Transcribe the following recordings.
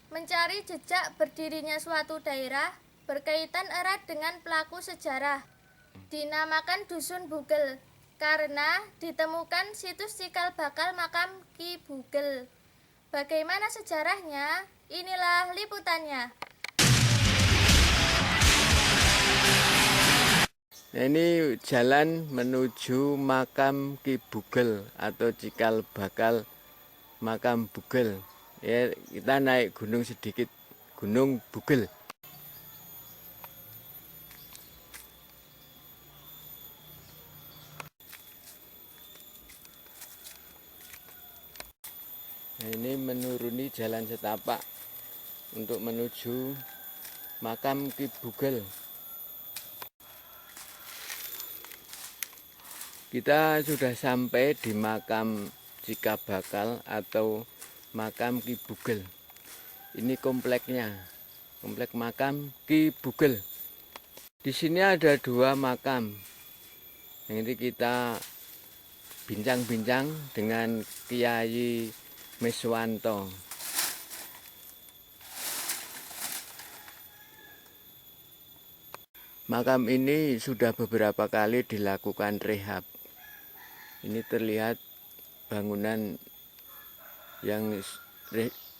Mencari jejak berdirinya suatu daerah berkaitan erat dengan pelaku sejarah. Dinamakan Dusun Bugel karena ditemukan situs cikal bakal makam Ki Bugel. Bagaimana sejarahnya? Inilah liputannya. Nah, ini jalan menuju makam Ki Bugel atau cikal bakal makam Bugel. Ya, kita naik gunung sedikit, Gunung Bugel. Nah, ini menuruni jalan setapak untuk menuju makam Ki Bugel. Kita sudah sampai di makam cikal bakal atau makam Ki Bugel. Ini kompleknya, komplek makam Ki Bugel. Di sini ada dua makam. Nanti kita bincang-bincang dengan Kiai Meswanto. Makam ini sudah beberapa kali dilakukan rehab. Ini terlihat bangunan yang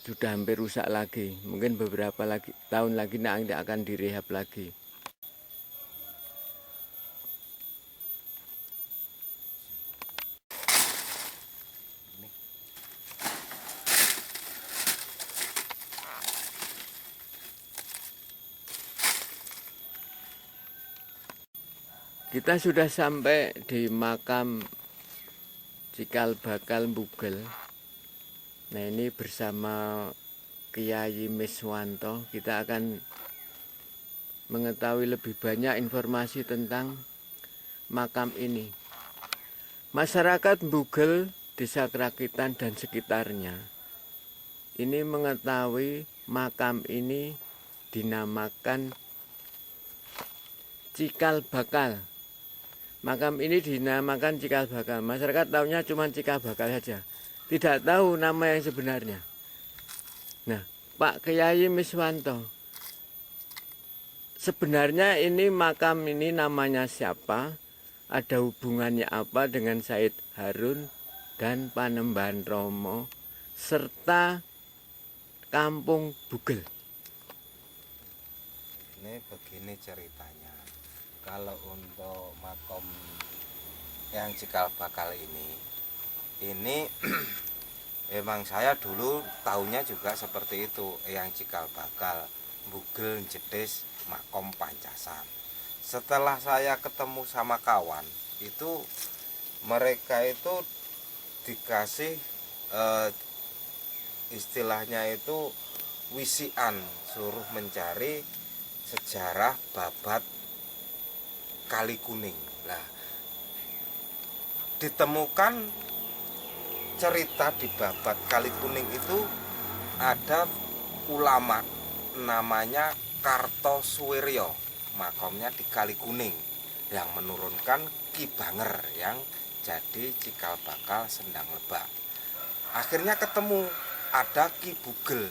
sudah hampir rusak lagi. Mungkin beberapa tahun lagi nanti akan direhab lagi. Kita sudah sampai di makam cikal bakal Bugel. Nah, ini bersama Kiai Meswanto kita akan mengetahui lebih banyak informasi tentang makam ini. Masyarakat Bugel, Desa Krakitan dan sekitarnya ini mengetahui makam ini dinamakan cikal bakal. Makam ini dinamakan cikal bakal. Masyarakat tahunya cuma cikal bakal saja, tidak tahu nama yang sebenarnya. Nah, Pak Kiai Meswanto, sebenarnya ini makam ini namanya siapa? Ada hubungannya apa dengan Said Harun dan Panembahan Romo serta Kampung Bugel? Ini begini ceritanya. Kalau untuk makom yang cikal bakal ini emang saya dulu tahunya juga seperti itu, yang cikal bakal Bugel Jedes makom Pancasan. Setelah saya ketemu sama kawan itu, mereka itu dikasih istilahnya itu wisian, suruh mencari sejarah babat Kali Kuning. Nah, ditemukan cerita di babat Kali Kuning itu ada ulama namanya Kartosuwiryo, makomnya di Kali Kuning, yang menurunkan Ki Banger yang jadi cikal bakal Sendang Lebak. Akhirnya ketemu ada Ki Bugel.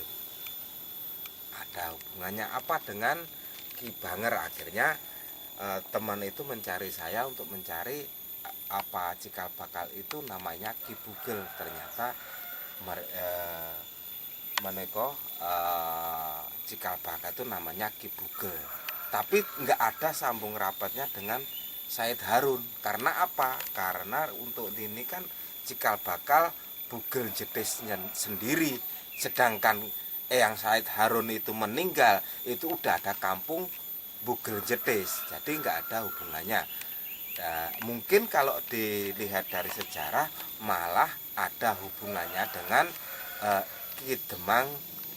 Ada hubungannya apa dengan Ki Banger? Akhirnya teman itu mencari saya untuk mencari apa cikal bakal itu namanya Ki Bugel. Ternyata meneko cikal bakal itu namanya Ki Bugel. Tapi nggak ada sambung rapatnya dengan Said Harun. Karena apa? Karena untuk ini kan cikal bakal Bugel Jedesnya sendiri. Sedangkan yang Said Harun itu meninggal, itu udah ada kampung Bugel Jedes, jadi nggak ada hubungannya. Nah, mungkin kalau dilihat dari sejarah malah ada hubungannya dengan Ki Demang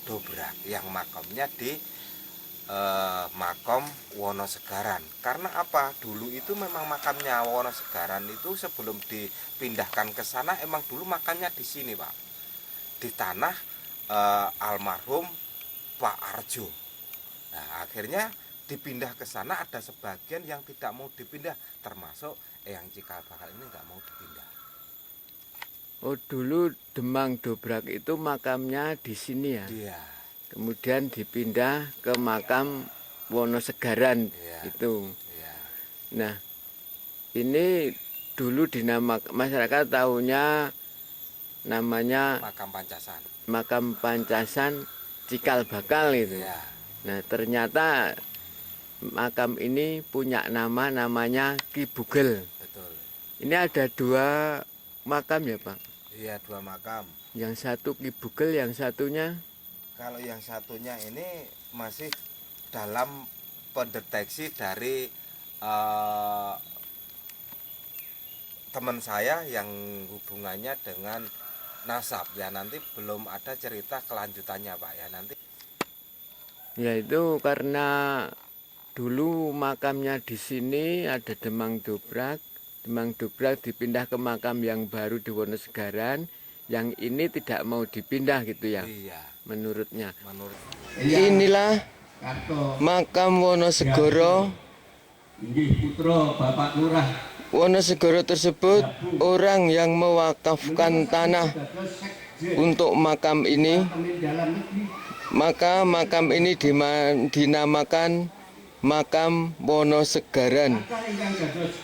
Dobrak yang makamnya di makom Wonosegaran. Karena apa? Dulu itu memang makamnya Wonosegaran itu sebelum dipindahkan ke sana emang dulu makamnya di sini, Pak. Di tanah almarhum Pak Arjo. Nah, akhirnya dipindah ke sana, ada sebagian yang tidak mau dipindah, termasuk yang cikal bakal ini nggak mau dipindah. Oh, dulu Demang Dobrak itu makamnya di sini ya? Iya, kemudian dipindah ke makam Wonosegaran Iya. itu. Iya. Nah, ini dulu masyarakat tahunya namanya Makam Pancasan. makam Pancasan Cikal Bakal itu. Iya. Nah, ternyata makam ini punya namanya Ki Bugel. Betul. Ini ada 2 makam ya, Pak? Iya, 2 makam. Yang satu Ki Bugel, yang satunya Kalau yang satunya ini masih dalam pendeteksi dari teman saya yang hubungannya dengan nasab ya, nanti belum ada cerita kelanjutannya Pak ya, nanti. yaitu karena dulu makamnya di sini ada Demang Dobrak. Demang Dobrak dipindah ke makam yang baru di Wonosegaran. Yang ini tidak mau dipindah gitu ya, Iya, menurutnya. menurut Inilah makam Wonosegoro. Putra Bapak Lurah Wonosegoro tersebut orang yang mewakafkan tanah untuk makam ini. Maka makam ini dinamakan Makam Wonosegaran,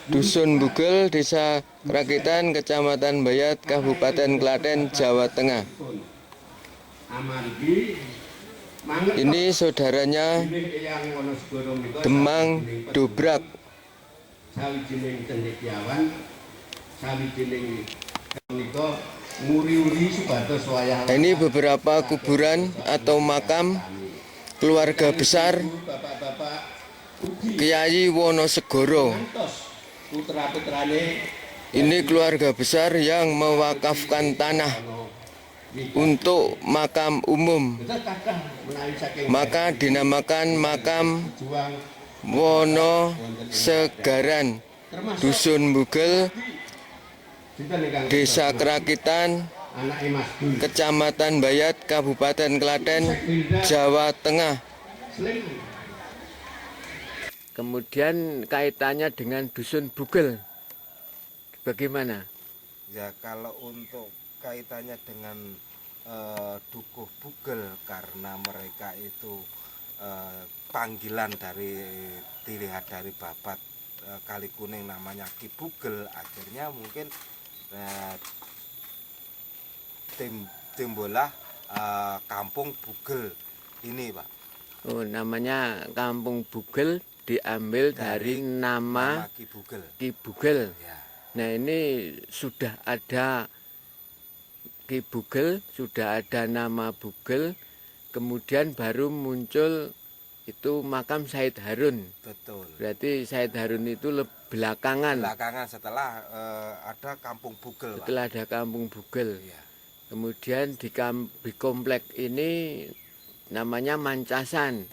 Dusun Bugel, Desa Krakitan, Kecamatan Bayat, Kabupaten Klaten, Jawa Tengah. Ini saudaranya Demang Dobrak. sawijining cendekiawan, sawijining menika nguri-uri supados wayah. Ini beberapa kuburan atau makam keluarga besar Bapak-bapak Kiai Wonosegoro. ngantos putra-putrane Ini keluarga besar yang mewakafkan tanah untuk makam umum, kathah menawi saking maka dinamakan Makam juang Wonosegaran, Dusun Bugel, sinten ingkang Desa Krakitan, anake Mas Dul Kecamatan Bayat, Kabupaten Klaten, Jawa Tengah. Sleman. Kemudian kaitannya dengan Dusun Bugel, bagaimana? ya, kalau untuk kaitannya dengan Dukuh Bugel, karena mereka itu panggilan dilihat dari babat Kali Kuning namanya Ki Bugel, akhirnya mungkin timbullah Kampung Bugel ini Pak. Oh, namanya Kampung Bugel diambil dari nama Ki Bugel. Ki Bugel. Ya. Nah, ini sudah ada Ki Bugel, sudah ada nama Bugel, kemudian baru muncul itu makam Said Harun. Betul. Berarti Said Harun itu belakangan Setelah ada Kampung Bugel Pak. setelah ada Kampung Bugel. Ya. Kemudian di komplek ini namanya Mancasan,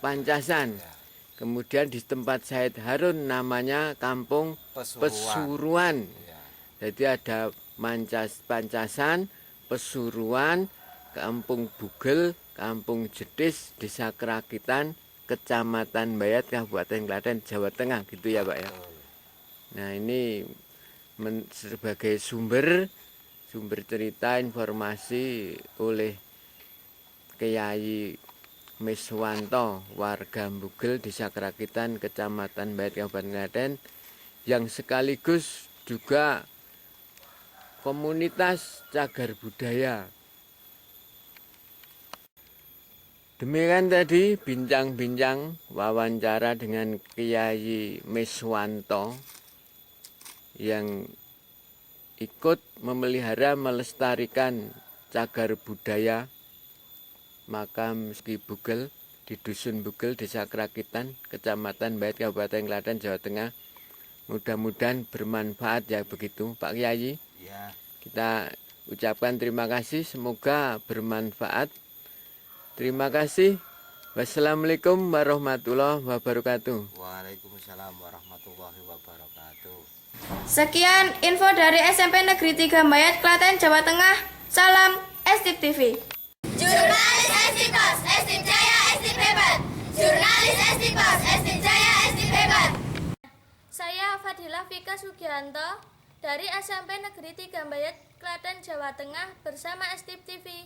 Pancasan. Ya. Kemudian di tempat Said Harun namanya Kampung Pesuruan. Ya. Jadi ada Pancasan, Pesuruan, Kampung Bugel, Kampung Jedis, Desa Krakitan, Kecamatan Bayat, Kabupaten Klaten, Jawa Tengah, gitu ya Pak ya. Betul. Nah, ini sebagai sumber cerita informasi oleh Kiai Miswanto, warga Bugel, Desa Krakitan, Kecamatan Bayat, Kabupaten Klaten, yang sekaligus juga komunitas cagar budaya. Demikian tadi bincang-bincang wawancara dengan Kiai Miswanto yang ikut memelihara melestarikan cagar budaya makam Ki Bugel di Dusun Bugel, Desa Krakitan, Kecamatan Bayat, Kabupaten Klaten, Jawa Tengah. Mudah-mudahan bermanfaat ya begitu Pak Kiai. Ya. Kita ucapkan terima kasih, semoga bermanfaat. Terima kasih. Wassalamualaikum warahmatullahi wabarakatuh. Waalaikumsalam warahmatullahi wabarakatuh. Sekian info dari SMP Negeri 3 Bayat, Klaten, Jawa Tengah. Salam Estip TV. Jurnalis Estipos, Estip Jaya, Estip hebat. Jurnalis Estipos, Estip Jaya, Estip hebat. Saya Fadilah Vika Sugianto dari SMP Negeri 3 Bayat, Klaten, Jawa Tengah bersama Estip TV.